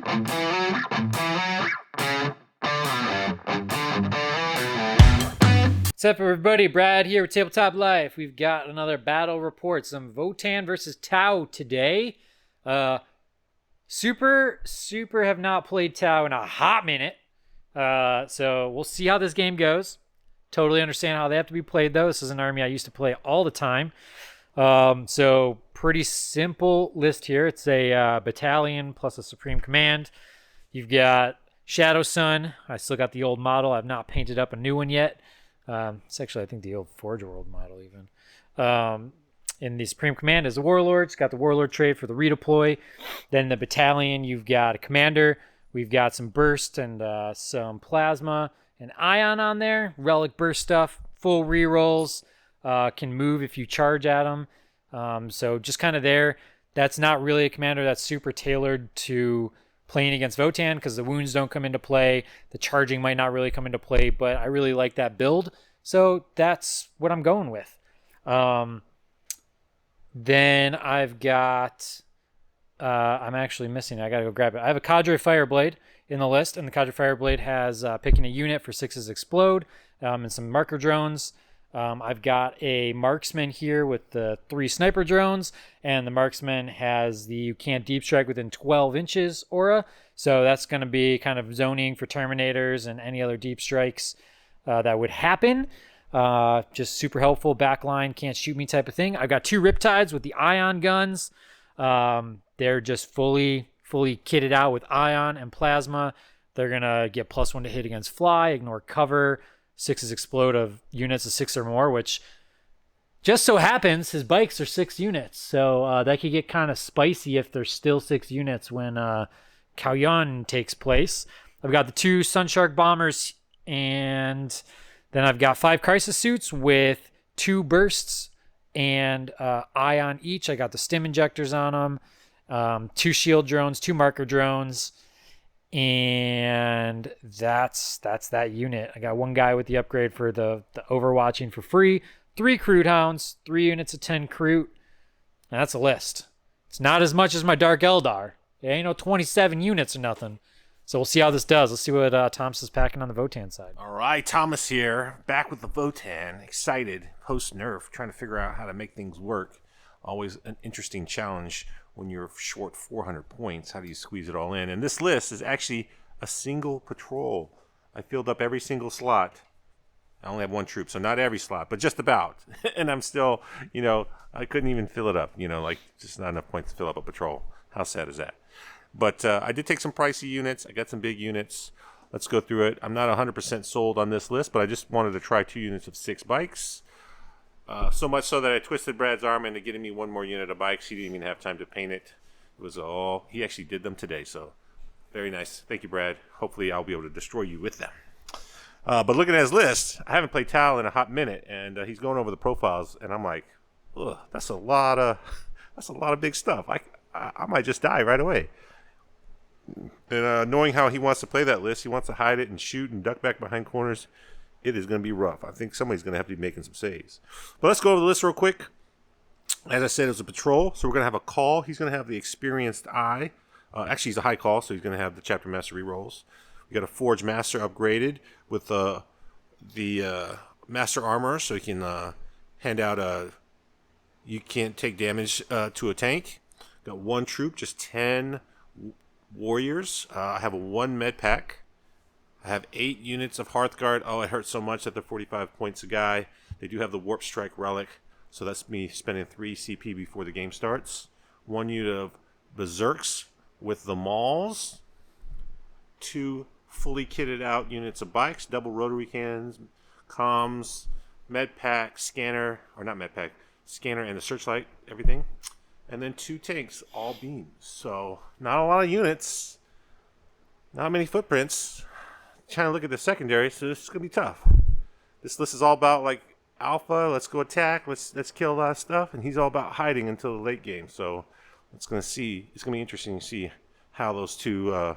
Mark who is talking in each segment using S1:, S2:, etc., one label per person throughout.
S1: What's up, everybody? Brad here with Tabletop Life. We've got another battle report. Some Votan versus Tau today. Super have not played Tau in a hot minute. So we'll see how this game goes. Totally understand how they have to be played, though. This is an army I used to play all the time. So pretty simple list here. It's a battalion plus a supreme command. You've got Shadow Sun. I still got the old model. I've not painted up a new one yet. It's actually, I think, the old Forgewrought model even. In the Supreme Command is the Warlord. It's got the Warlord trade for the redeploy. Then the battalion, you've got a commander. We've got some burst and some plasma and ion on there. Relic burst stuff, full rerolls. Can move if you charge at them. So just kind of there. That's not really a commander that's super tailored to playing against Votan because the wounds don't come into play. The charging might not really come into play, but I really like that build. So that's what I'm going with. Then I've got... I'm actually missing it. I got to go grab it. I have a Cadre Fireblade in the list, and the Cadre Fireblade has picking a unit for 6's Explode and some marker drones. I've got a marksman here with the 3 sniper drones, and the marksman has the you can't deep strike within 12 inches aura. So that's going to be kind of zoning for Terminators and any other deep strikes that would happen. Just super helpful. Backline, can't shoot me type of thing. I've got 2 Riptides with the ion guns. They're just fully kitted out with ion and plasma. They're going to get +1 to hit against fly, ignore cover. 6's Explode of units of 6 or more, which just so happens his bikes are 6 units. So that could get kind of spicy if there's still 6 units when Kaoyun takes place. I've got the 2 Sunshark Bombers, and then I've got 5 Crisis Suits with 2 bursts and ion each. I got the stim injectors on them, 2 shield drones, 2 marker drones. And that's that unit. I got 1 guy with the upgrade for the overwatching for free. 3 Crude Hounds, 3 units of 10 Crute. And that's a list. It's not as much as my Dark Eldar. It ain't no 27 units or nothing. So we'll see how this does. Let's see what Thomas is packing on the Votan side.
S2: All right, Thomas here, back with the Votan. Excited, post-nerf, trying to figure out how to make things work. Always an interesting challenge. When you're short 400 points, how do you squeeze it all in? And this list is actually a single patrol. I filled up every single slot. I only have 1 troop, so not every slot, but just about. And I'm still, I couldn't even fill it up, like just not enough points to fill up a patrol. How sad is that? But I did take some pricey units. I got some big units. Let's go through it. I'm not 100% sold on this list, but I just wanted to try 2 units of 6 bikes. So much so that I twisted Brad's arm into getting me 1 more unit of bikes. He didn't even have time to paint it. It was all... He actually did them today, so very nice. Thank you, Brad. Hopefully I'll be able to destroy you with them. But looking at his list, I haven't played Tau in a hot minute, and he's going over the profiles, and I'm like, ugh, that's a lot of big stuff. I might just die right away. And knowing how he wants to play that list, he wants to hide it and shoot and duck back behind corners. It is going to be rough. I think somebody's going to have to be making some saves. But let's go over the list real quick. As I said, it was a patrol. So we're going to have a Kahl. He's going to have the experienced eye. Actually, he's a High Kahl, so he's going to have the Chapter Master rerolls. We got a Forge Master upgraded with the Master Armourer, so he can hand out you can't take damage to a tank. Got 1 troop, just 10 warriors. I have a 1 Medipack. I have 8 units of Hearthguard. Oh, it hurts so much that they're 45 points a guy. They do have the Warpestryk relic, so that's me spending 3 CP before the game starts. 1 unit of Beserks with the mauls. 2 fully kitted out units of bikes, double rotary cannons, comms, Medipack, scanner, or not Medipack, scanner and the searchlight, everything. And then 2 tanks, all beams. So not a lot of units, not many footprints. Trying to look at the secondary, so this is gonna be tough. This list is all about like alpha. Let's go attack. Let's kill a lot of stuff, and he's all about hiding until the late game. So it's gonna be interesting to see how those 2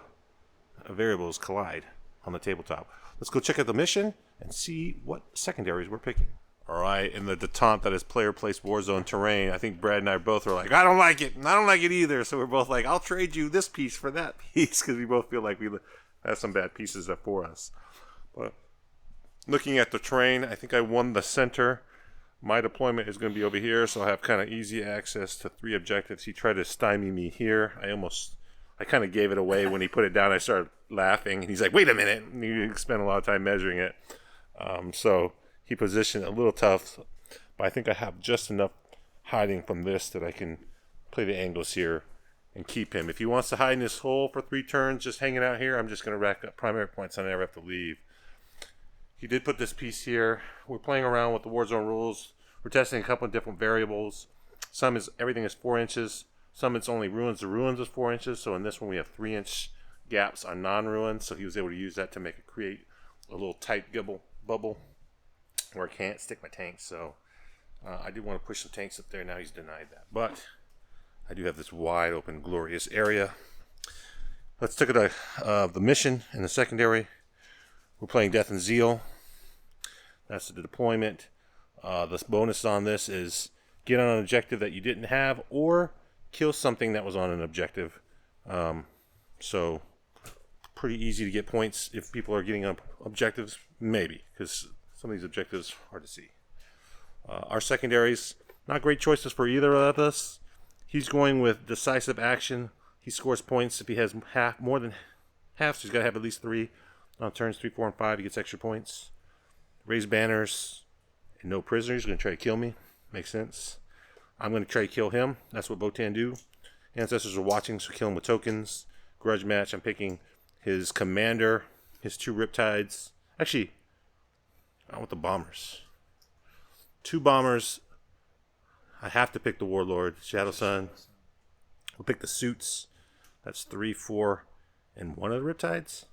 S2: variables collide on the tabletop. Let's go check out the mission and see what secondaries we're picking. All right, and the detente that is player placed Warzone terrain. I think Brad and I both are like, I don't like it, and I don't like it either. So we're both like, I'll trade you this piece for that piece because we both feel like we have some bad pieces up for us. But looking at the terrain, I think I won the center. My deployment is going to be over here, so I have kind of easy access to 3 objectives. He tried to stymie me here. I kind of gave it away when he put it down. I started laughing, and he's like, wait a minute. And he spent a lot of time measuring it. So he positioned a little tough, but I think I have just enough hiding from this that I can play the angles here and keep him. If he wants to hide in this hole for 3 turns, just hanging out here, I'm just going to rack up primary points. I never have to leave. He did put this piece here. We're playing around with the Warzone rules. We're testing a couple of different variables. Everything is 4 inches. Some it's only ruins. The ruins is 4 inches. So in this one we have 3-inch gaps on non-ruins. So he was able to use that to create a little tight bubble where I can't stick my tanks. So I did want to push some tanks up there. Now he's denied that. But I do have this wide open, glorious area. Let's take it the mission in the secondary. We're playing Death and Zeal. That's the deployment. The bonus on this is get on an objective that you didn't have or kill something that was on an objective. So pretty easy to get points if people are getting up objectives. Maybe, because some of these objectives are hard to see. Our secondaries, not great choices for either of us. He's going with decisive action. He scores points if he has more than half, so he's got to have at least 3. On turns 3, 4, and 5, he gets extra points. Raise banners and no prisoners. He's going to try to kill me. Makes sense. I'm going to try to kill him. That's what Votan do. Ancestors are watching, so kill him with tokens. Grudge match. I'm picking his commander, his 2 riptides. Actually, I want the bombers. 2 bombers. I have to pick the Warlord, Shadow Sun. We'll pick the suits. That's 3, 4, and 1 of the riptides.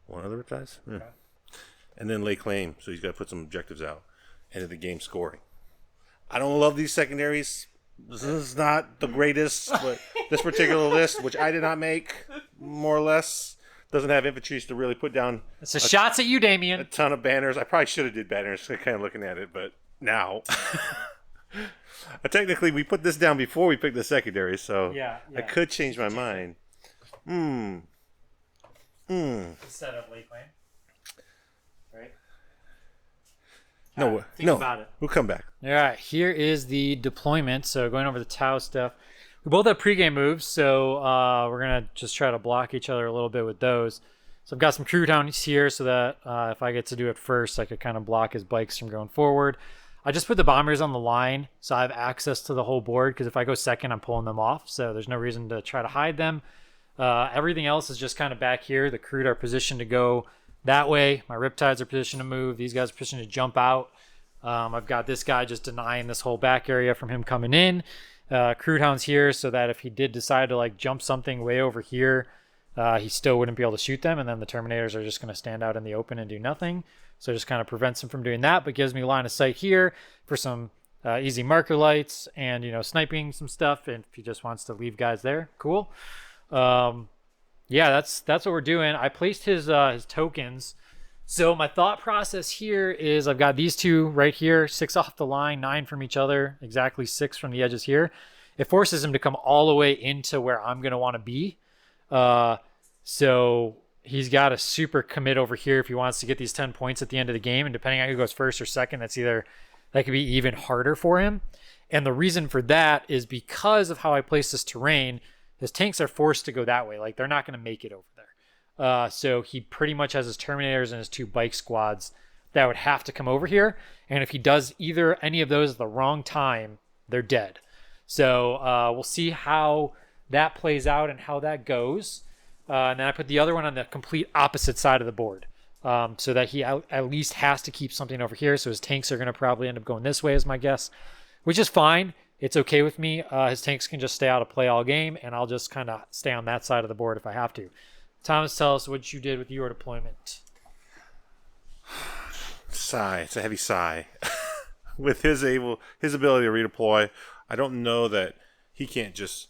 S2: 1 of the riptides? Yeah. Okay. And then lay claim, so he's got to put some objectives out. End of the game scoring. I don't love these secondaries. This is not the greatest, but this particular list, which I did not make, more or less, doesn't have infantries to really put down.
S1: It's shots at you, Damien.
S2: A ton of banners. I probably should have did banners, kind of looking at it, but now. Technically, we put this down before we picked the secondary, so yeah. I could change my mind.
S1: Instead of lay claim. Right?
S2: Think about it. We'll come back.
S1: All right, here is the deployment. So going over the Tau stuff. We both have pregame moves, so we're going to just try to block each other a little bit with those. So I've got some Cthonians here so that if I get to do it first, I could kind of block his bikes from going forward. I just put the bombers on the line so I have access to the whole board, because if I go second, I'm pulling them off. So there's no reason to try to hide them. Everything else is just kind of back here. The Crud are positioned to go that way. My Riptides are positioned to move. These guys are positioned to jump out. I've got this guy just denying this whole back area from him coming in. Crude Hound's here so that if he did decide to jump something way over here, he still wouldn't be able to shoot them, and then the Terminators are just going to stand out in the open and do nothing. So it just kind of prevents him from doing that, but gives me line of sight here for some easy marker lights and, sniping some stuff. And if he just wants to leave guys there, cool. Yeah, that's what we're doing. I placed his tokens. So my thought process here is I've got these 2 right here, 6 off the line, 9 from each other, exactly 6 from the edges here. It forces him to come all the way into where I'm going to want to be. So he's got to super commit over here if he wants to get these 10 points at the end of the game. And depending on who goes first or second, that could be even harder for him. And the reason for that is because of how I place this terrain, his tanks are forced to go that way. They're not going to make it over there. So he pretty much has his Terminators and his 2 bike squads that would have to come over here. And if he does any of those at the wrong time, they're dead. So we'll see how that plays out and how that goes. And then I put the other one on the complete opposite side of the board, so that he at least has to keep something over here. So his tanks are going to probably end up going this way, is my guess, which is fine. It's okay with me. His tanks can just stay out of play all game, and I'll just kind of stay on that side of the board if I have to. Thomas, tell us what you did with your deployment.
S2: Sigh. It's a heavy sigh. With his ability to redeploy, I don't know that he can't just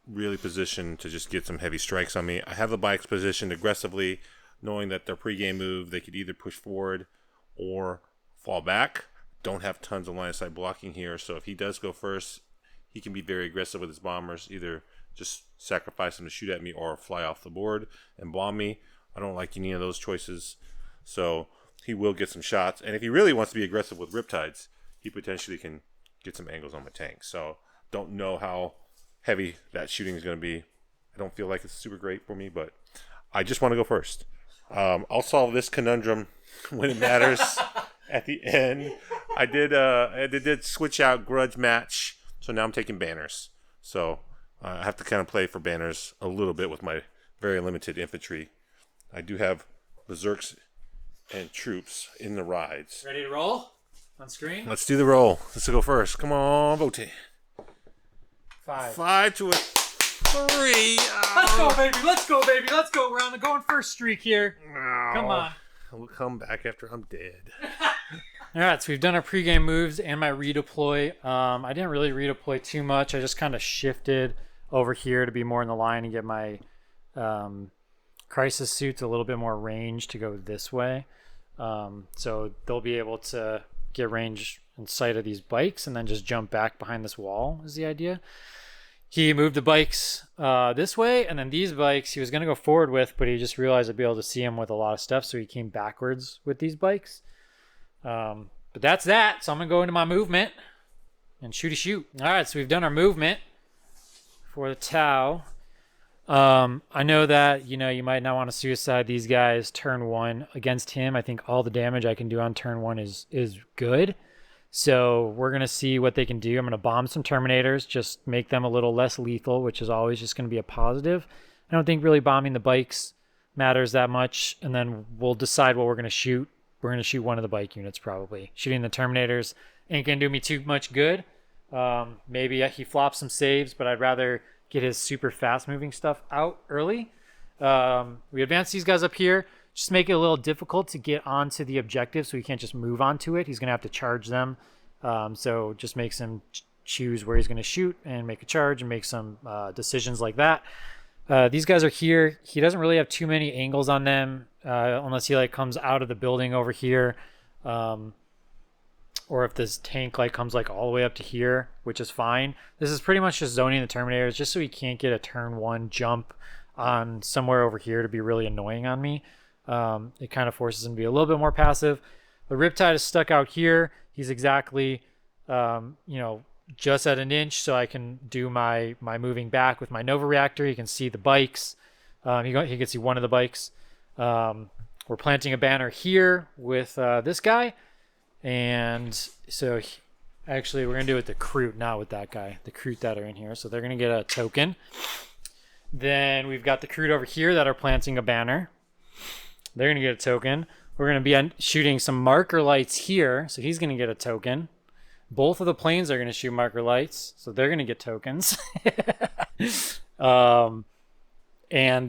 S2: really position to just get some heavy strikes on me. I have the bikes positioned aggressively, knowing that their pregame move, they could either push forward or fall back. Don't have tons of line of sight blocking here, so if he does go first, he can be very aggressive with his bombers. Either just sacrifice him to shoot at me or fly off the board and bomb me. I don't like any of those choices, so he will get some shots. And if he really wants to be aggressive with Riptides, he potentially can get some angles on my tank. So don't know how heavy that shooting is going to be. I don't feel like it's super great for me, but I just want to go first. I'll solve this conundrum when it matters at the end. I did switch out Grudge Match, so now I'm taking banners. So I have to kind of play for banners a little bit with my very limited infantry. I do have Beserks and troops in the rides.
S1: Ready to roll on screen?
S2: Let's do the roll. Let's go first. Come on, Votan. 5 to a 3.
S1: Let's go, baby. Let's go, baby. Let's go. We're on the going first streak here. Come on.
S2: We'll come back after I'm dead.
S1: All right, so we've done our pregame moves and my redeploy. I didn't really redeploy too much. I just kind of shifted over here to be more in the line and get my crisis suits a little bit more range to go this way. So they'll be able to get range in sight of these bikes and then just jump back behind this wall is the idea. He moved the bikes this way, and then these bikes he was going to go forward with, but he just realized I'd be able to see him with a lot of stuff, so he came backwards with these bikes. But that's that, so I'm going to go into my movement and shoot. All right, so we've done our movement for the Tau. I know that, you might not want to suicide these guys turn 1 against him. I think all the damage I can do on turn 1 is good. So we're going to see what they can do. I'm going to bomb some Terminators, just make them a little less lethal, which is always just going to be a positive. I don't think really bombing the bikes matters that much. And then we'll decide what we're going to shoot. We're going to shoot one of the bike units probably. Shooting the Terminators ain't going to do me too much good. Maybe he flops some saves, but I'd rather get his super fast moving stuff out early. We advance these guys up here. Just make it a little difficult to get onto the objective, so he can't just move onto it. He's going to have to charge them. So just makes him choose where he's going to shoot and make a charge and make some decisions like that. These guys are here. He doesn't really have too many angles on them unless he comes out of the building over here. Or if this tank comes all the way up to here, which is fine. This is pretty much just zoning the Terminators just so he can't get a turn 1 jump on somewhere over here to be really annoying on me. It kind of forces him to be a little bit more passive. The Riptide is stuck out here. He's exactly, just at an inch, so I can do my moving back with my Nova Reactor. You can see the bikes. He can see one of the bikes. We're planting a banner here with this guy. And so actually we're going to do it with the Crute, not with that guy. The Crute that are in here. So they're going to get a token. Then we've got the Crute over here that are planting a banner. They're going to get a token. We're going to be shooting some marker lights here. So he's going to get a token. Both of the planes are going to shoot marker lights. So they're going to get tokens. And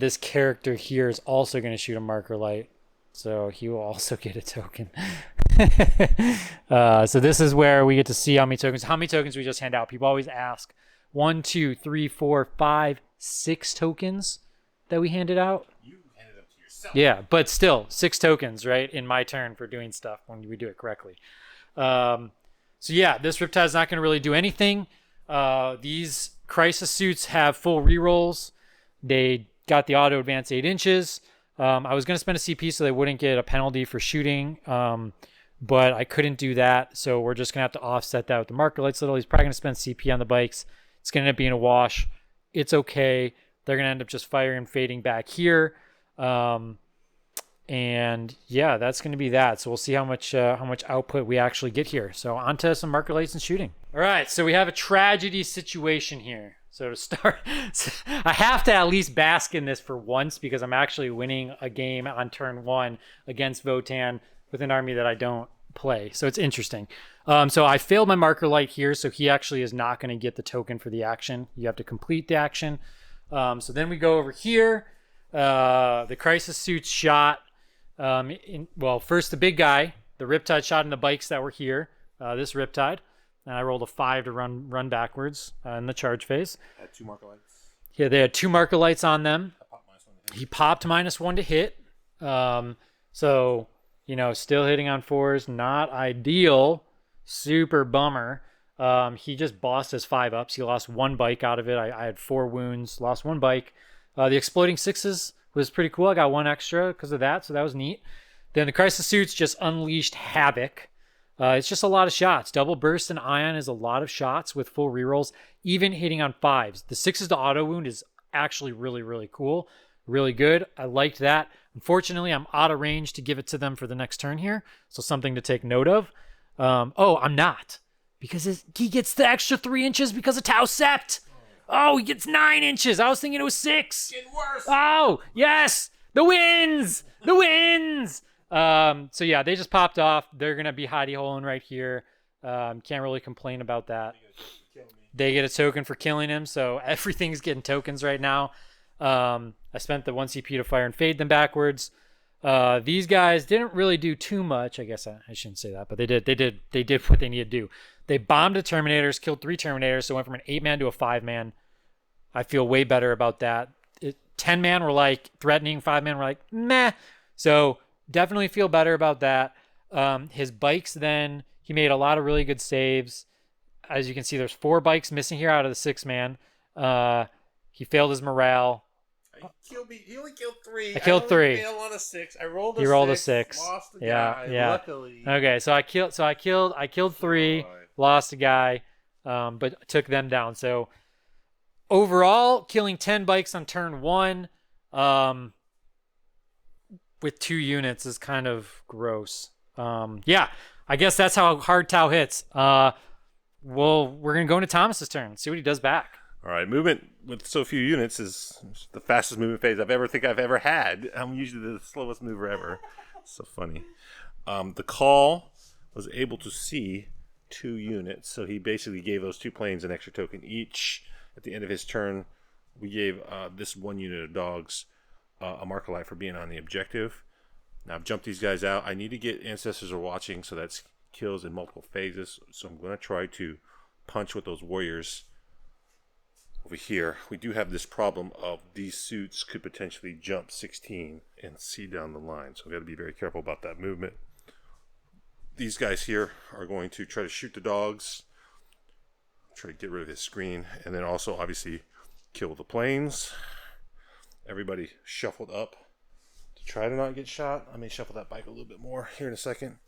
S1: this character here is also going to shoot a marker light. So he will also get a token. So this is where we get to see how many tokens we just hand out. People always ask 1, 2, 3, 4, 5, 6 tokens that we handed out.
S2: You handed them to yourself.
S1: Yeah, but still 6 tokens, right? In my turn for doing stuff when we do it correctly. So yeah, this Riptide is not going to really do anything. These crisis suits have full rerolls. They got the auto advance 8 inches. I was going to spend a CP so they wouldn't get a penalty for shooting, but I couldn't do that, so we're just going to have to offset that with the marker lights little. He's probably going to spend CP on the bikes. It's going to end up being a wash. It's okay. They're going to end up just firing and fading back here. And yeah, that's going to be that. So we'll see how much output we actually get here. So on to some marker lights and shooting. All right, so we have a tragedy situation here. So to start, I have to at least bask in this for once because I'm actually winning a game on turn 1 against Votan with an army that I don't play. So it's interesting. So I failed my marker light here, so he actually is not going to get the token for the action. You have to complete the action. So then we go over here. The crisis suits shot. First the big guy, the Riptide shot in the bikes that were here. This Riptide. And I rolled a 5 to run backwards in the charge phase.
S2: Had 2 marker lights.
S1: Yeah, they had 2 marker lights on them. He popped -1 to hit. So still hitting on 4s. Not ideal. Super bummer. He just bossed his 5-ups. He lost 1 bike out of it. I had 4 wounds, lost 1 bike. The exploding 6s was pretty cool. I got 1 extra because of that, so that was neat. Then the Crisis Suits just unleashed havoc. It's just a lot of shots. Double Burst and Ion is a lot of shots with full rerolls, even hitting on 5s. The 6s to auto wound is actually really, really cool. Really good. I liked that. Unfortunately, I'm out of range to give it to them for the next turn here, so something to take note of. I'm not, because he gets the extra 3 inches because of Tau Sept. Oh, he gets 9 inches. I was thinking it was 6.
S2: Getting worse.
S1: Oh, yes. The wins. The wins. So yeah, they just popped off. They're going to be hidey holing right here. Can't really complain about that. They get a token for killing him, so everything's getting tokens right now. I spent the 1 CP to fire and fade them backwards. These guys didn't really do too much. I guess I shouldn't say that, but they did what they needed to do. They bombed the Terminators, killed 3 Terminators, so went from an 8-man to a 5-man. I feel way better about that. 10-man were like threatening, 5-man were like meh. So definitely feel better about that. His bikes then, he made a lot of really good saves. As you can see, there's 4 bikes missing here out of the 6-man. He failed his morale.
S2: He only killed 3.
S1: I killed 3.
S2: Failed on a 6. I rolled a 6.
S1: You rolled a 6.
S2: Lost a
S1: Yeah.
S2: guy, luckily.
S1: Okay, so I killed 3, lost a guy, but took them down. So overall, killing 10 bikes on turn 1 with 2 units is kind of gross. Yeah, I guess that's how hard Tau hits. We're going to go into Thomas's turn, see what he does back.
S2: All right, movement with so few units is the fastest movement phase I've ever had. I'm usually the slowest mover ever. So funny. The Kahl was able to see 2 units, so he basically gave those 2 planes an extra token each. At the end of his turn, we gave this 1 unit of dogs a marker light for being on the objective. Now I've jumped these guys out. I need to get Ancestors Are Watching, so that's kills in multiple phases. So I'm going to try to punch with those warriors over here. We do have this problem of these suits could potentially jump 16 and see down the line, so I've got to be very careful about that movement. These guys here are going to try to shoot the dogs, try to get rid of his screen, and then also obviously kill the planes. Everybody shuffled up to try to not get shot. I may shuffle that bike a little bit more here in a second.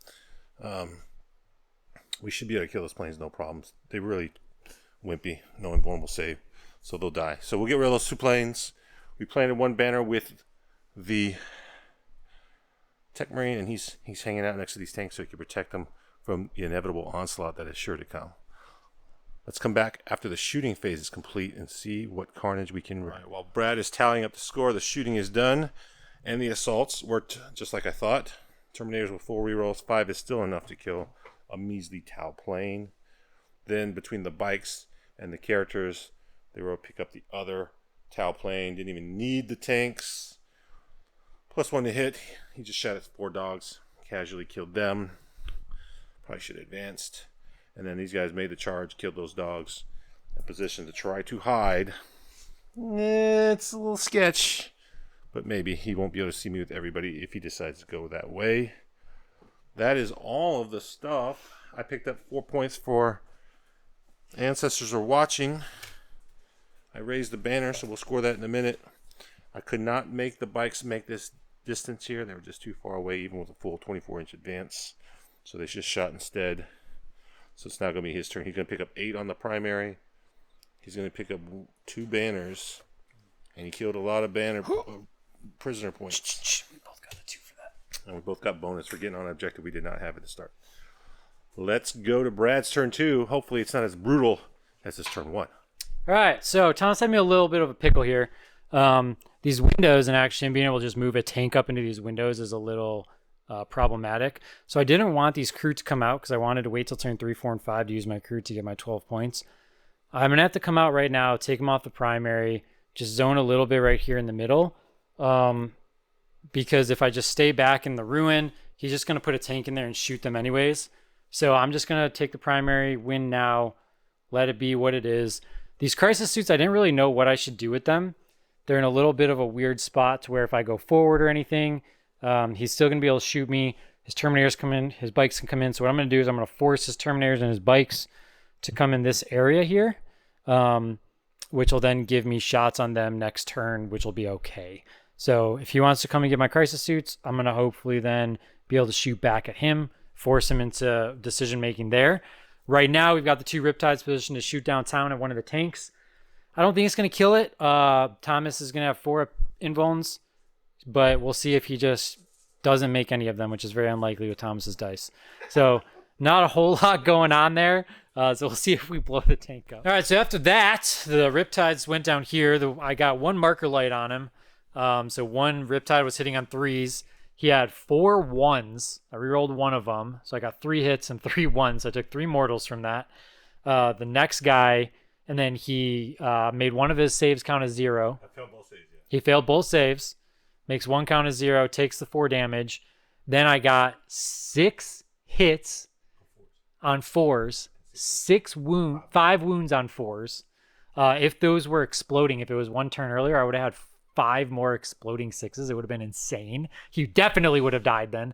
S2: We should be able to kill those planes, no problems. They really wimpy, no invulnerable save, so they'll die. So we'll get rid of those 2 planes. We planted 1 banner with the Tech Marine, and he's hanging out next to these tanks so he can protect them from the inevitable onslaught that is sure to come. Let's come back after the shooting phase is complete and see what carnage we can run. While Brad is tallying up the score, the shooting is done, and the assaults worked just like I thought. Terminators with full rerolls. 5 is still enough to kill a measly Tau plane. Then between the bikes and the characters, they were able to pick up the other Tau plane. Didn't even need the tanks. +1 to hit. He just shot at 4 dogs. Casually killed them. Probably should have advanced. And then these guys made the charge, killed those dogs. In position to try to hide. It's a little sketch. But maybe he won't be able to see me with everybody if he decides to go that way. That is all of the stuff. I picked up 4 points for Ancestors Are Watching. I raised the banner, so we'll score that in a minute. I could not make the bikes make this distance here. They were just too far away, even with a full 24-inch advance. So they just shot instead. So it's now going to be his turn. He's going to pick up 8 on the primary. He's going to pick up 2 banners. And he killed a lot of prisoner points.
S1: We both got the 2 for that.
S2: And we both got bonus for getting on an objective we did not have at the start. Let's go to Brad's turn 2. Hopefully it's not as brutal as his turn 1.
S1: All right, so Thomas had me a little bit of a pickle here. These windows in action, being able to just move a tank up into these windows is a little problematic. So I didn't want these crew to come out because I wanted to wait till turn 3, 4, and 5 to use my crew to get my 12 points. I'm going to have to come out right now, take them off the primary, just zone a little bit right here in the middle. Because if I just stay back in the ruin, he's just going to put a tank in there and shoot them anyways. So I'm just going to take the primary, win now, let it be what it is. These crisis suits, I didn't really know what I should do with them. They're in a little bit of a weird spot to where if I go forward or anything, he's still going to be able to shoot me. His Terminators come in, his bikes can come in. So what I'm going to do is I'm going to force his Terminators and his bikes to come in this area here, which will then give me shots on them next turn, which will be okay. So if he wants to come and get my Crisis Suits, I'm going to hopefully then be able to shoot back at him, force him into decision-making there. Right now, we've got the 2 Riptides positioned to shoot downtown at one of the tanks. I don't think it's going to kill it. Thomas is going to have 4 invulns, but we'll see if he just doesn't make any of them, which is very unlikely with Thomas's dice. So not a whole lot going on there. So we'll see if we blow the tank up. All right, so after that, the Riptides went down here. I got 1 marker light on him. So 1 Riptide was hitting on 3s. He had 4 1s. I rerolled 1 of them. So I got 3 hits and 3 1s. So I took 3 mortals from that. The next guy, and then he made 1 of his saves count as 0.
S2: I failed both saves, yeah.
S1: He failed both saves. Makes 1 count as 0, takes the 4 damage. Then I got 6 hits on 4s, 5 wounds on 4s. If those were exploding, if it was 1 turn earlier, I would have had 5 more exploding 6s. It would have been insane. He definitely would have died then.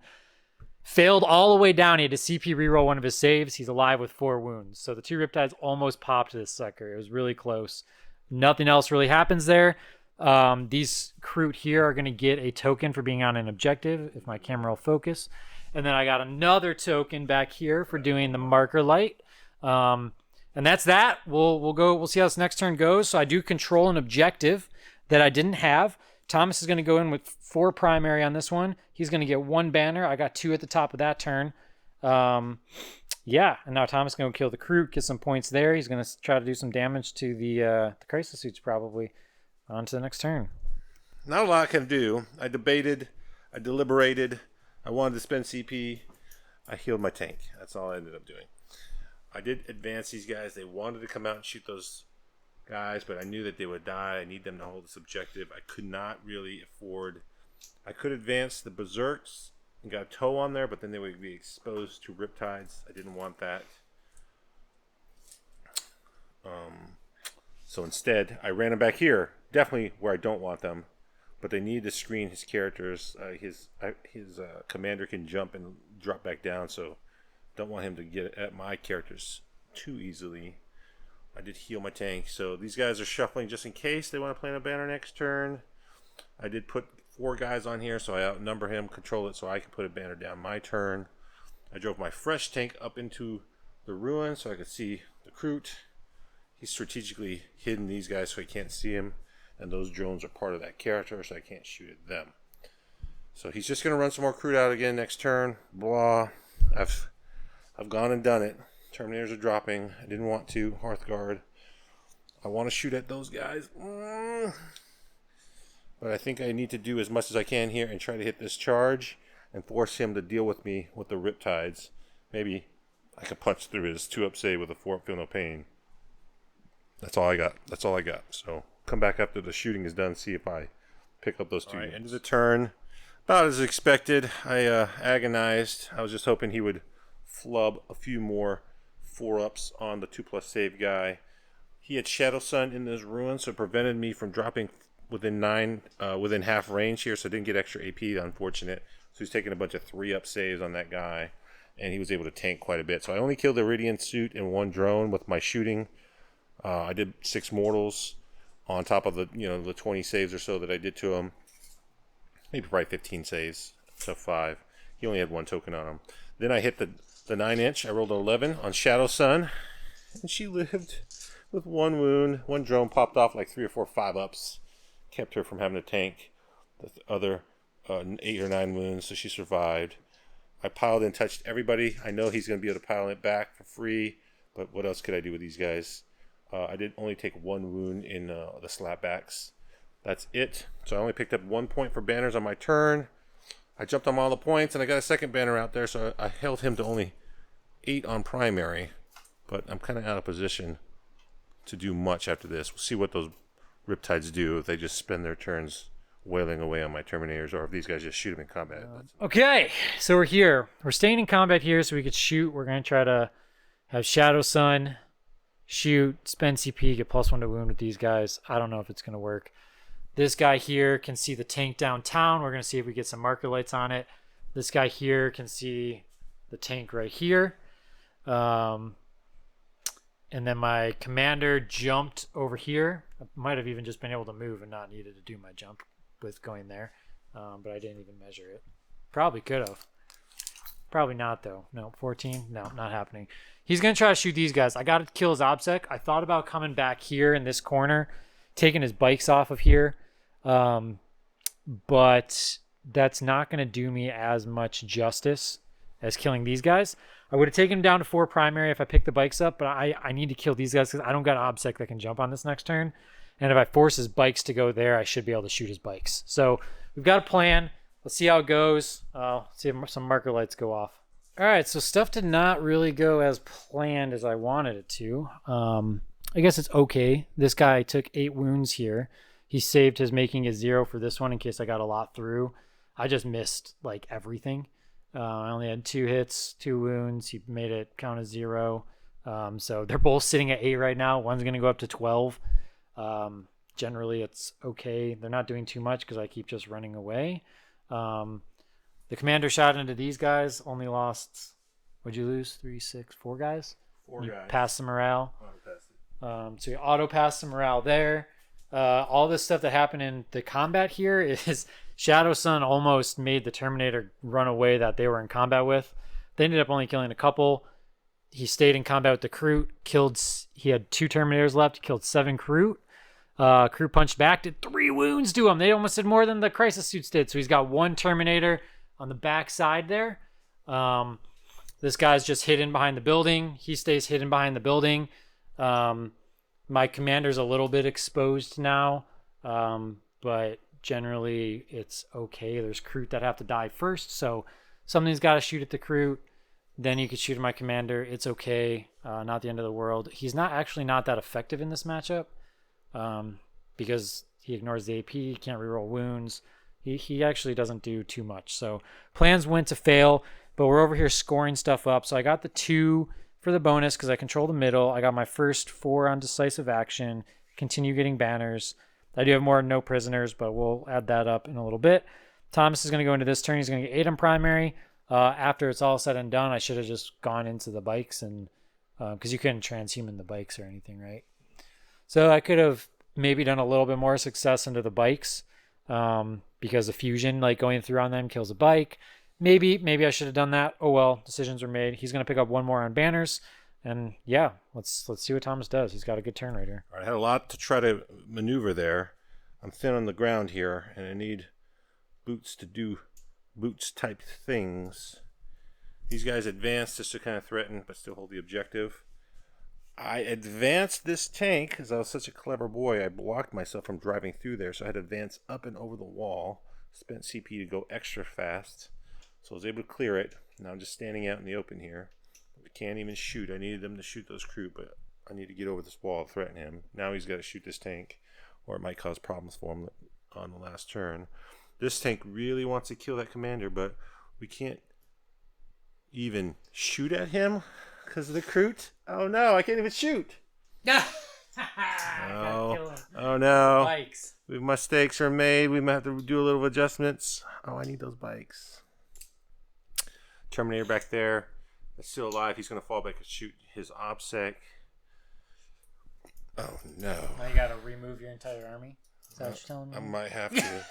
S1: Failed all the way down. He had to CP reroll 1 of his saves. He's alive with 4 wounds. So the 2 Riptides almost popped this sucker. It was really close. Nothing else really happens there. These Kroot here are going to get a token for being on an objective, if my camera will focus. And then I got another token back here for doing the marker light. And that's that. We'll see how this next turn goes. So I do control an objective that I didn't have. Thomas is going to go in with 4 primary on this one. He's going to get 1 banner. I got 2 at the top of that turn. Yeah, and now Thomas is going to kill the Kroot, get some points there. He's going to try to do some damage to the Crisis Suits probably. On to the next turn.
S2: Not a lot I can do. I debated. I deliberated. I wanted to spend CP. I healed my tank. That's all I ended up doing. I did advance these guys. They wanted to come out and shoot those guys, but I knew that they would die. I need them to hold this objective. I could not really afford. I could advance the Beserks and got a toe on there, but then they would be exposed to Riptides. I didn't want that. So instead, I ran them back here. Definitely where I don't want them, but they need to screen his characters. His commander can jump and drop back down, so don't want him to get at my characters too easily. I did heal my tank, so these guys are shuffling just in case they want to play on a banner next turn. I did put 4 guys on here, so I outnumber him, control it, so I can put a banner down my turn. I drove my fresh tank up into the ruin so I could see the Kroot. He's strategically hidden these guys so I can't see him. And those drones are part of that character, so I can't shoot at them. So he's just going to run some more Kroot out again next turn. Blah. I've gone and done it. Terminators are dropping. I didn't want to. Hearthguard. I want to shoot at those guys. But I think I need to do as much as I can here and try to hit this charge and force him to deal with me with the Riptides. Maybe I can punch through his 2-up save with a 4-up feel no pain. That's all I got. So come back after the shooting is done, see if I pick up those 2. End of the turn. About as expected. I agonized. I was just hoping he would flub a few more 4-ups on the 2+ save guy. He had Shadow Sun in this ruin, so it prevented me from dropping within half range here, so I didn't get extra AP, unfortunate. So he's taking a bunch of 3-up saves on that guy, and he was able to tank quite a bit. So I only killed the Iridian suit and 1 drone with my shooting. I did 6 mortals on top of the 20 saves or so that I did to him. Maybe probably 15 saves, so 5. He only had 1 token on him. Then I hit the 9-inch. I rolled an 11 on Shadow Sun, and she lived with 1 wound. 1 drone popped off like 3 or 4 5-ups. Kept her from having to tank the other 8 or 9 wounds, so she survived. I piled and touched everybody. I know he's going to be able to pile it back for free, but what else could I do with these guys? I did only take 1 wound in the slapbacks. That's it. So I only picked up 1 point for banners on my turn. I jumped on all the points, and I got a second banner out there, so I held him to only 8 on primary. But I'm kind of out of position to do much after this. We'll see what those Riptides do if they just spend their turns wailing away on my Terminators, or if these guys just shoot them in combat.
S1: Okay, so we're here. We're staying in combat here so we could shoot. We're going to try to have Shadow Sun shoot, spend CP, get +1 to wound with these guys. I don't know if it's going to work. This guy here can see the tank downtown. We're going to see if we get some marker lights on it. This guy here can see the tank right here. And then my commander jumped over here. I might have even just been able to move and not needed to do my jump with going there. But I didn't even measure it. Probably could have. Probably not, though. No, 14? No, not happening. He's going to try to shoot these guys. I got to kill his OBSEC. I thought about coming back here in this corner, taking his bikes off of here. But that's not going to do me as much justice as killing these guys. I would have taken him down to 4 primary if I picked the bikes up, but I need to kill these guys because I don't got an OBSEC that can jump on this next turn. And if I force his bikes to go there, I should be able to shoot his bikes. So we've got a plan. Let's see how it goes. See if some marker lights go off. All right, so stuff did not really go as planned as I wanted it to. I guess it's okay. This guy took 8 wounds here. He saved his making it 0 for this one in case I got a lot through. I just missed like everything. I only had 2 hits, 2 wounds. He made it count as 0. So they're both sitting at 8 right now. One's going to go up to 12. Generally, it's okay. They're not doing too much because I keep just running away. The commander shot into these guys. Only lost, what'd you lose? 3, 6, 4 guys?
S2: 4
S1: you
S2: guys.
S1: Passed the morale.
S2: Auto-passed it.
S1: So you auto-pass the morale there. All this stuff that happened in the combat here is Shadow Sun almost made the Terminator run away that they were in combat with. They ended up only killing a couple. He stayed in combat with the Kroot. He had 2 Terminators left. He killed 7 Kroot. Kroot punched back, did 3 wounds to him. They almost did more than the Crisis Suits did. So he's got 1 Terminator on the back side there. This guy's just hidden behind the building. He stays hidden behind the building. My commander's a little bit exposed now, but generally it's okay. There's Kroot that have to die first, so something's got to shoot at the Kroot. Then you could shoot at my commander. It's okay. Not the end of the world. He's not that effective in this matchup because he ignores the AP. He can't reroll wounds. He actually doesn't do too much. So plans went to fail, but we're over here scoring stuff up. So I got the 2 for the bonus because I control the middle. I got my first 4 on decisive action. Continue getting banners. I do have more no prisoners, but we'll add that up in a little bit. Thomas is going to go into this turn. He's going to get 8 on primary. After it's all said and done, I should have just gone into the bikes and because you couldn't transhuman the bikes or anything, right? So I could have maybe done a little bit more success into the bikes because the fusion, like going through on them, kills a bike. Maybe I should have done that. Oh well, decisions were made. He's going to pick up 1 more on banners. And yeah, let's see what Thomas does. He's got a good turn right here.
S2: All right, I had a lot to try to maneuver there. I'm thin on the ground here, and I need boots to do boots type things. These guys advanced just to kind of threaten, but still hold the objective. I advanced this tank because I was such a clever boy. I blocked myself from driving through there, so I had to advance up and over the wall. Spent CP to go extra fast, so I was able to clear it. Now I'm just standing out in the open here. I can't even shoot. I needed them to shoot those Kroot, but I need to get over this wall and threaten him. Now he's got to shoot this tank, or it might cause problems for him on the last turn. This tank really wants to kill that commander, but we can't even shoot at him because of the Kroot. Oh no, I can't even shoot. Oh no.
S1: Bikes.
S2: Mistakes are made. We might have to do a little adjustments. Oh, I need those bikes. Terminator back there. That's still alive. He's going to fall back and shoot his OBSEC. Oh no.
S1: Now you got to remove your entire army? Is that what you're telling me?
S2: I might have to.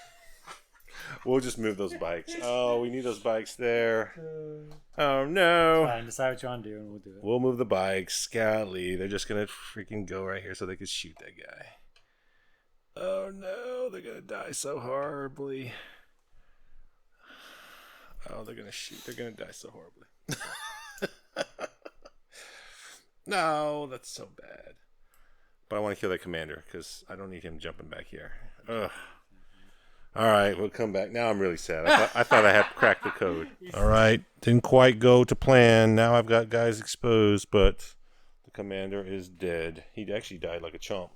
S2: We'll just move those bikes. Oh, we need those bikes there. Oh no.
S1: Fine, decide what you want to do and we'll do it.
S2: We'll move the bikes. Golly, they're just going to freaking go right here so they can shoot that guy. Oh no, they're going to die so horribly. Oh, they're going to shoot. They're going to die so horribly. No, that's so bad. But I want to kill that commander because I don't need him jumping back here. Ugh. All right, we'll come back. Now I'm really sad. I thought I had cracked the code. All right, didn't quite go to plan. Now I've got guys exposed, but the commander is dead. He actually died like a chump.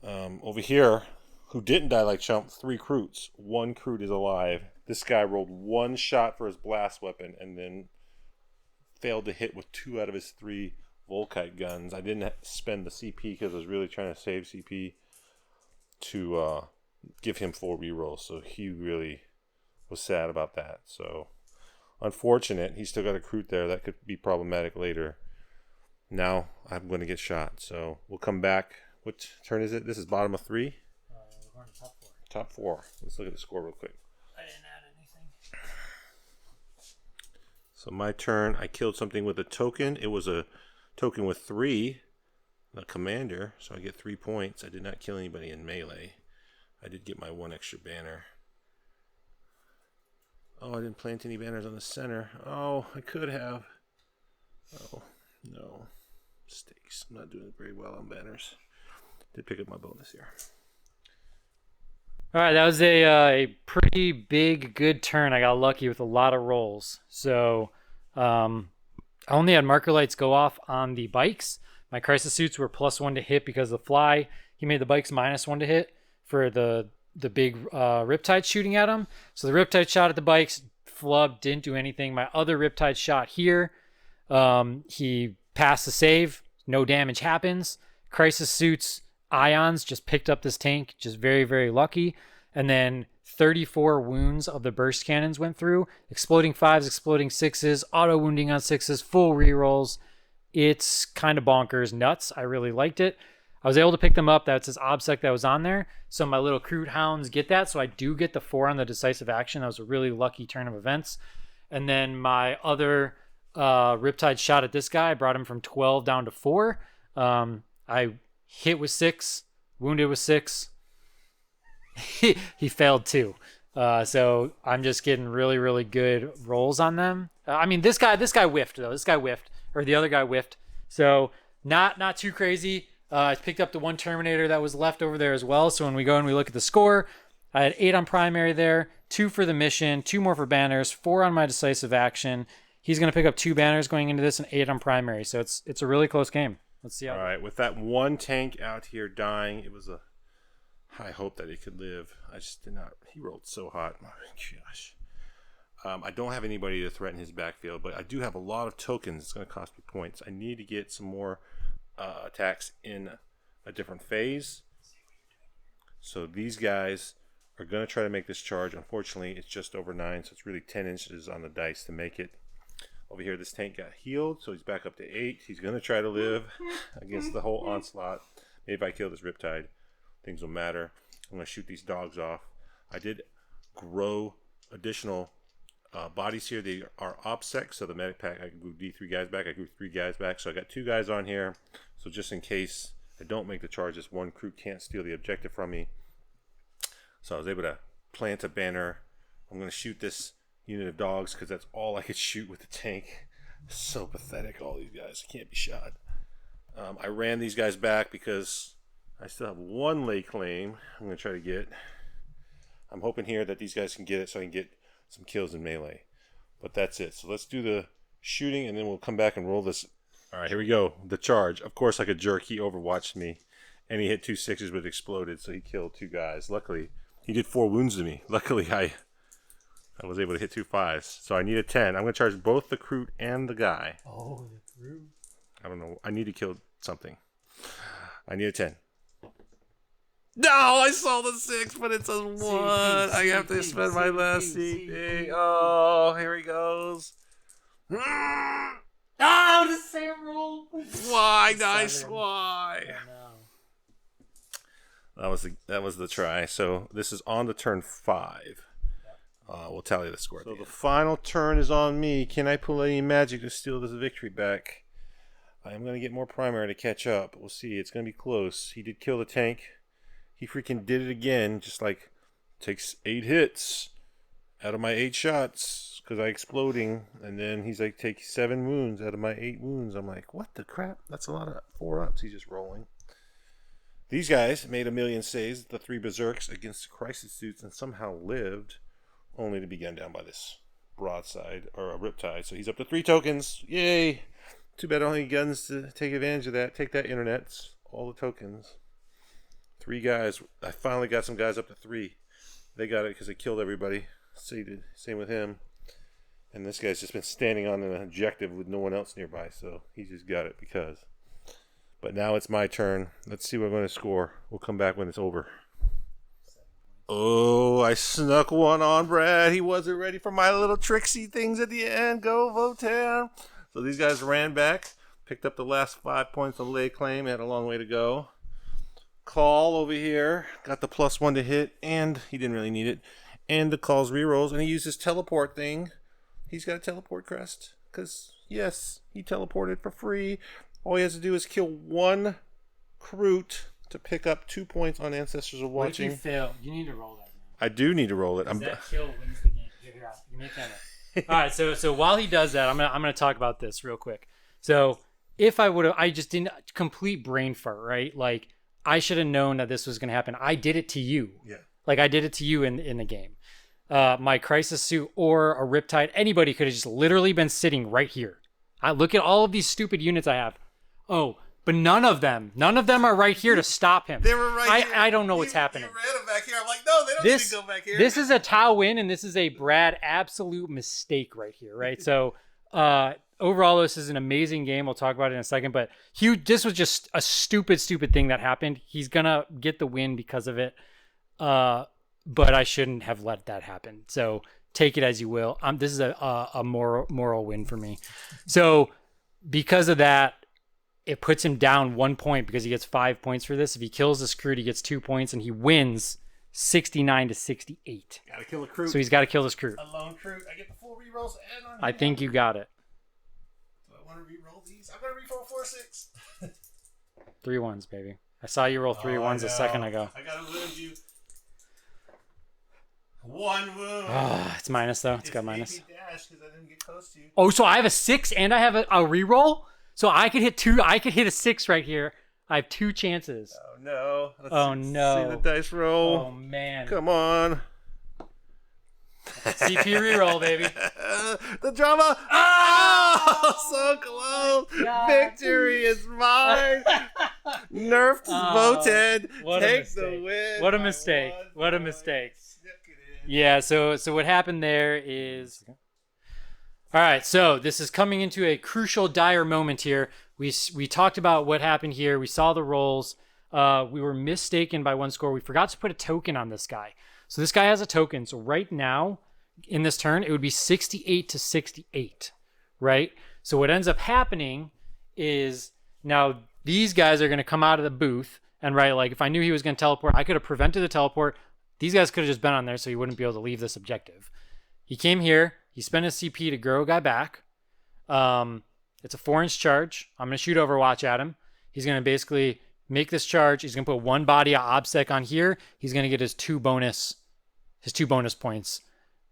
S2: Over here, who didn't die like chump, 3 Kroots. 1 Kroot is alive. This guy rolled 1 shot for his blast weapon and then failed to hit with 2 out of his 3 Volkite guns. I didn't spend the CP because I was really trying to save CP to give him 4 rerolls. So he really was sad about that. So unfortunate. He's still got a Kroot there. That could be problematic later. Now I'm going to get shot. So we'll come back. What turn is it? This is bottom of 3?
S1: We're going to top 4.
S2: Top 4. Let's look at the score real quick.
S1: I didn't add anything.
S2: So my turn, I killed something with a token. It was a token with 3, the commander. So I get 3 points. I did not kill anybody in melee. I did get my 1 extra banner. Oh, I didn't plant any banners on the center. Oh, I could have. Oh, no. Mistakes. I'm not doing very well on banners. Did pick up my bonus here.
S1: All right, that was a pretty big, good turn. I got lucky with a lot of rolls. So I only had marker lights go off on the bikes. My crisis suits were +1 to hit because of the fly. He made the bikes -1 to hit for the big Riptide shooting at him. So the Riptide shot at the bikes, flubbed, didn't do anything. My other Riptide shot here. He passed the save. No damage happens. Crisis suits, Ions just picked up this tank. Just very, very lucky. And then 34 wounds of the burst cannons went through. Exploding 5s, exploding 6s, auto wounding on 6s, full rerolls. It's kind of bonkers nuts. I really liked it. I was able to pick them up. That's his obsec that was on there. So my little Kroot hounds get that. So I do get the 4 on the decisive action. That was a really lucky turn of events. And then my other Riptide shot at this guy. I brought him from 12 down to 4. I hit with 6, wounded with 6. He failed 2. So I'm just getting really, really good rolls on them. I mean, this guy whiffed though. This guy whiffed, or the other guy whiffed. So not too crazy. I picked up the 1 Terminator that was left over there as well. So when we go and we look at the score, I had 8 on primary there, 2 for the mission, 2 more for banners, 4 on my decisive action. He's going to pick up 2 banners going into this and 8 on primary. So it's a really close game. Let's see how.
S2: All right, with that 1 tank out here dying, it was a high hope that he could live. I just did not. He rolled so hot. Oh, gosh. I don't have anybody to threaten his backfield, but I do have a lot of tokens. It's going to cost me points. I need to get some more attacks in a different phase. So these guys are going to try to make this charge. Unfortunately, it's just over 9, so it's really 10 inches on the dice to make it. Over here, this tank got healed, so he's back up to 8. He's going to try to live against the whole onslaught. Maybe if I kill this Riptide, things will matter. I'm going to shoot these dogs off. I did grow additional bodies here. They are OPSEC, so the Medipack, I grew D3 guys back. I grew 3 guys back, so I got 2 guys on here. So just in case I don't make the charge, this 1 Kroot can't steal the objective from me. So I was able to plant a banner. I'm going to shoot this unit of dogs because that's all I could shoot with the tank. So pathetic, all these guys can't be shot. I ran these guys back because I still have 1 lay claim I'm going to try to get. I'm hoping here that these guys can get it so I can get some kills in melee. But that's it. So let's do the shooting and then we'll come back and roll this. All right, here we go. The charge. Of course, like a jerk, he overwatched me. And he hit 2 6s but exploded, so he killed 2 guys. Luckily, he did 4 wounds to me. Luckily, I was able to hit 2 5s. So I need a 10. I'm going to charge both the Kroot and the guy.
S1: Oh, the Kroot.
S2: I don't know. I need to kill something. I need a 10. No, I saw the 6, but it's a 1. I have to spend my last CP. Oh, here he goes.
S1: Oh, the same roll.
S2: Why, nice? Why?
S1: Oh, no.
S2: That was the try. So this is on to turn 5. We'll tally the score. So the final turn is on me. Can I pull any magic to steal this victory back? I am going to get more primary to catch up. We'll see. It's going to be close. He did kill the tank. He freaking did it again. Just like takes 8 hits out of my 8 shots because I exploding. And then he's like, take 7 wounds out of my 8 wounds. I'm like, what the crap? That's a lot of 4-ups. He's just rolling. These guys made a million saves, the 3 Beserks against the crisis suits, and somehow lived, only to be gunned down by this broadside or a Riptide. So he's up to 3 tokens. Yay! Too bad I don't have any guns to take advantage of that. Take that, internet. All the tokens. 3 guys. I finally got some guys up to 3. They got it because they killed everybody. Same with him. And this guy's just been standing on an objective with no one else nearby, so he just got it because. But now it's my turn. Let's see what I'm going to score. We'll come back when it's over. Oh, I snuck one on Brad. He wasn't ready for my little tricksy things at the end. Go, Votan. So these guys ran back, picked up the last 5 points on lay claim. Had a long way to go. Kahl over here got the +1 to hit, and he didn't really need it. And the Kahl's rerolls, and he used his teleport thing. He's got a teleport crest, because, yes, he teleported for free. All he has to do is kill one Kroot to pick up 2 points on Ancestors of Watching.
S1: What if you fail? You need to roll that, man.
S2: I do need to roll it.
S1: That kill wins the game. Here, you make that up. All right, so while he does that, I'm gonna talk about this real quick. So if I just didn't complete brain fart, right? Like I should have known that this was gonna happen. I did it to you.
S2: Yeah.
S1: Like I did it to you in the game. My crisis suit or a riptide, anybody could have just literally been sitting right here. I look at all of these stupid units I have. Oh. But none of them are right here to stop him.
S2: They were right here.
S1: I don't know what's happening.
S2: You ran them back here. I'm like, no, they don't need to go back here.
S1: This is a Tau win, and this is a Brad absolute mistake right here, right? So overall, this is an amazing game. We'll talk about it in a second. But this was just a stupid thing that happened. He's going to get the win because of it. But I shouldn't have let that happen. So take it as you will. This is a moral win for me. So because of that, it puts him down 1 point because he gets 5 points for this. If he kills this Kroot, he gets 2 points, and he wins 69-68.
S2: Gotta kill a Kroot.
S1: So he's got to kill this Kroot.
S2: A lone Kroot. I get the full rerolls and on
S1: I think you got it.
S2: Do I want to reroll these? I'm gonna reroll 4-6.
S1: 3 ones, baby. I saw you roll 3 ones a second ago.
S2: I gotta wound you. 1 wound.
S1: Oh, it's minus though. It's got minus.
S2: Dash because I didn't get close to you.
S1: Oh, so I have a 6 and I have a reroll? So I could hit 2. I could hit a 6 right here. I have 2 chances.
S2: Oh no!
S1: No!
S2: See the dice roll.
S1: Oh man!
S2: Come on!
S1: CP reroll, baby.
S2: The drama! Oh, so close!
S1: God.
S2: Victory is mine. Nerfed Votan.
S1: What a
S2: Take
S1: mistake.
S2: the win.
S1: What a mistake! What a mistake!
S2: Stick it in.
S1: Yeah. So what happened there is. All right, so this is coming into a crucial, dire moment here. We talked about what happened here. We saw the rolls. We were mistaken by 1 score. We forgot to put a token on this guy. So this guy has a token. So right now, in this turn, it would be 68-68, right? So what ends up happening is now these guys are going to come out of the booth. And right, like if I knew he was going to teleport, I could have prevented the teleport. These guys could have just been on there so he wouldn't be able to leave this objective. He came here. He spent his CP to grow a guy back. It's a 4-inch charge. I'm going to shoot Overwatch at him. He's going to basically make this charge. He's going to put 1 body of OBSEC on here. He's going to get his 2 bonus points.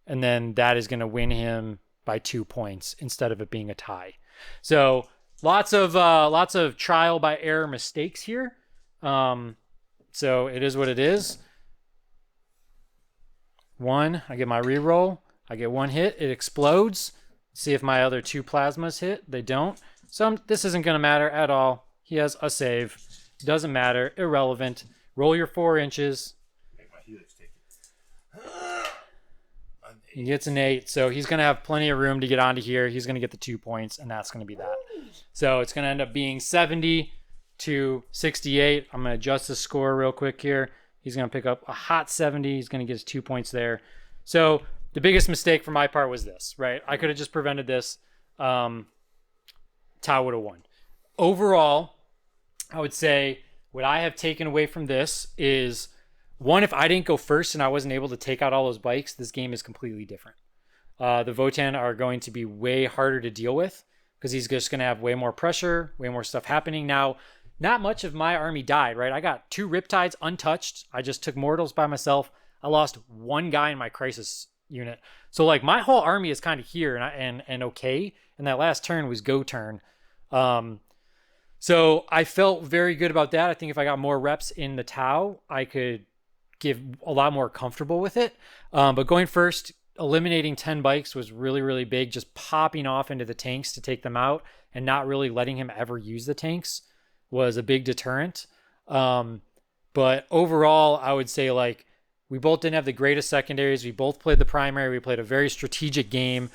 S1: And then that is going to win him by 2 points instead of it being a tie. So lots of trial by error mistakes here. So it is what it is. 1, I get my reroll. I get 1 hit, it explodes. See if my other 2 plasmas hit. They don't. So this isn't going to matter at all. He has a save. Doesn't matter. Irrelevant. Roll your 4 inches.
S2: Make my HYLas take it.
S1: He gets an 8. So he's going to have plenty of room to get onto here. He's going to get the 2 points, and that's going to be that. So it's going to end up being 70-68. I'm going to adjust the score real quick here. He's going to pick up a hot 70. He's going to get his 2 points there. So the biggest mistake for my part was this, right? I could have just prevented this. Tau would have won. Overall, I would say what I have taken away from this is, 1, if I didn't go first and I wasn't able to take out all those bikes, this game is completely different. The Votan are going to be way harder to deal with because he's just going to have way more pressure, way more stuff happening. Now, not much of my army died, right? I got 2 Riptides untouched. I just took Mortals by myself. I lost 1 guy in my Crisis unit. So like my whole army is kind of here and okay. And that last turn was go turn. So I felt very good about that. I think if I got more reps in the Tau, I could give a lot more comfortable with it. But going first, eliminating 10 bikes was really, really big. Just popping off into the tanks to take them out and not really letting him ever use the tanks was a big deterrent. But overall, I would say like we both didn't have the greatest secondaries. We both played the primary. We played a very strategic game.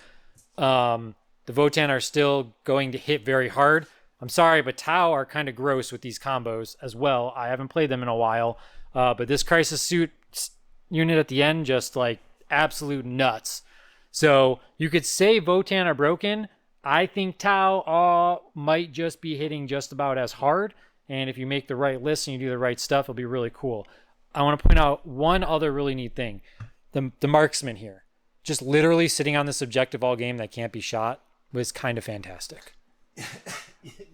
S1: The Votan are still going to hit very hard. I'm sorry, but Tau are kind of gross with these combos as well. I haven't played them in a while. But this Crisis suit, unit at the end, just like absolute nuts. So you could say Votan are broken. I think Tau might just be hitting just about as hard. And if you make the right list and you do the right stuff, it'll be really cool. I want to point out one other really neat thing. The marksman here, just literally sitting on this objective all game that can't be shot, was kind of fantastic.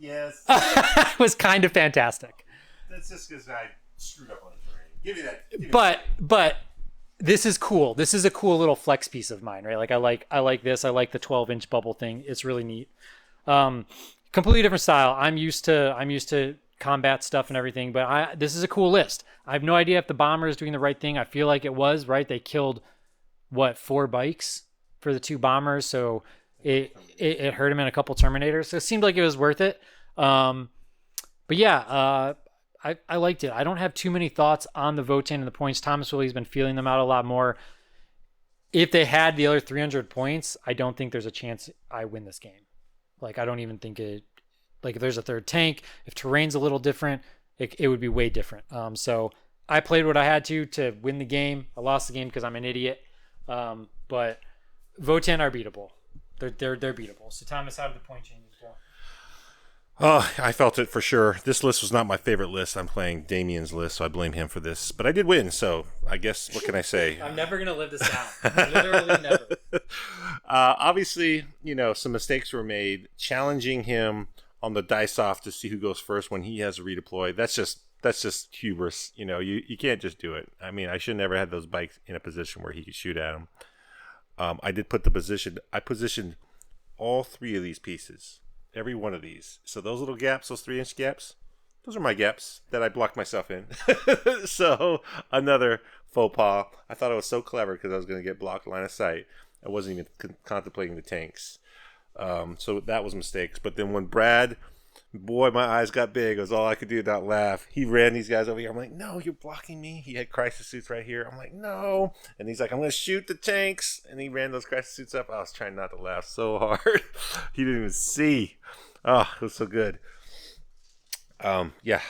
S2: Yes.
S1: Was kind of fantastic.
S2: That's just because I screwed up on the terrain. Give me that.
S1: But this is cool. This is a cool little flex piece of mine, right? Like I like this. I like the 12-inch bubble thing. It's really neat. Completely different style. I'm used to combat stuff and everything, but this is a cool list. I have no idea if the bomber is doing the right thing. I feel like it was, right? They killed 4 bikes for the 2 bombers, so it hurt him in a couple Terminators. So it seemed like it was worth it. But yeah, I liked it. I don't have too many thoughts on the Votan and the points. Thomas Willie's been feeling them out a lot more. If they had the other 300 points, I don't think there's a chance I win this game. Like, I don't even think it... Like, if there's a third tank, if terrain's a little different, it would be way different. So I played what I had to win the game. I lost the game because I'm an idiot. But Votan are beatable. They're beatable. So Thomas, how did the point changes go?
S2: Oh, I felt it for sure. This list was not my favorite list. I'm playing Damien's list, so I blame him for this. But I did win, so I guess, what can I say?
S1: I'm never going to live this down. Literally never.
S2: Obviously, some mistakes were made. Challenging him on the dice off to see who goes first when he has a redeploy. That's just hubris. You can't just do it. I mean, I should never had those bikes in a position where he could shoot at them. I did put I positioned all 3 of these pieces, every one of these. So those little gaps, those 3-inch gaps, those are my gaps that I blocked myself in. So another faux pas. I thought I was so clever because I was going to get blocked line of sight. I wasn't even contemplating the tanks. So that was mistakes. But then when Brad, boy, my eyes got big. It was all I could do not laugh. He ran these guys over here. I'm like, no, you're blocking me. He had crisis suits right here. I'm like, no. And he's like, I'm going to shoot the tanks. And he ran those crisis suits up. I was trying not to laugh so hard. He didn't even see. Oh, it was so good. Yeah.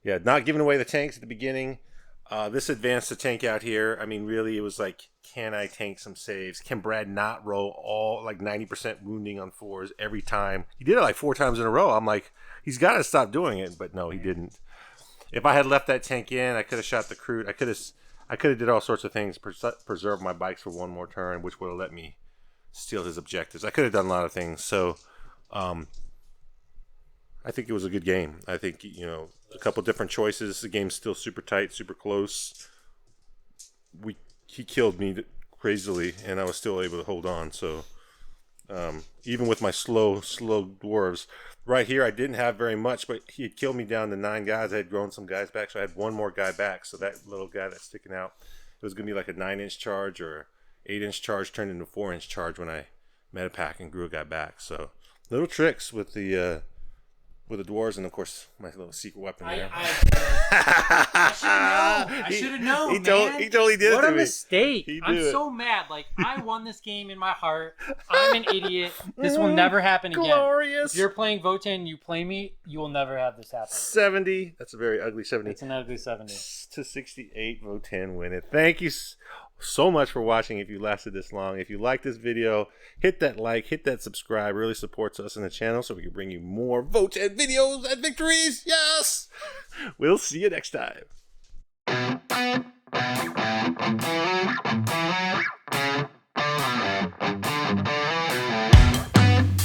S2: Yeah, not giving away the tanks at the beginning. This advanced the tank out here. I mean, really, it was like, can I tank some saves? Can Brad not roll all like 90% wounding on 4s every time? He did it like 4 times in a row. I'm like, he's got to stop doing it. But no, he didn't. If I had left that tank in, I could have shot the Crute. I could have did all sorts of things, preserve my bikes for one more turn, which would have let me steal his objectives. I could have done a lot of things. So, I think it was a good game. I think, a couple different choices. The game's still super tight, super close. He killed me crazily, and I was still able to hold on. So, even with my slow dwarves, right here I didn't have very much, but he had killed me down to 9 guys. I had grown some guys back, so I had one more guy back. So that little guy that's sticking out, it was gonna be like a 9-inch charge or 8-inch charge turned into a 4-inch charge when I Medipack and grew a guy back. So little tricks with the dwarves, and of course my little secret weapon there.
S1: I should have known.
S2: He totally did.
S1: What
S2: it
S1: a
S2: to
S1: mistake!
S2: Me.
S1: I'm so mad. Like, I won this game in my heart. I'm an idiot. This will never happen again.
S2: Glorious.
S1: If you're playing Votan, you play me, you will never have this happen.
S2: 70. That's a very ugly 70.
S1: It's an ugly 70.
S2: To 68, Votan win it. Thank you so much for watching. If you lasted this long, if you like this video, hit that like, hit that subscribe. It really supports us in the channel so we can bring you more Votan videos and victories. Yes. We'll see you next time.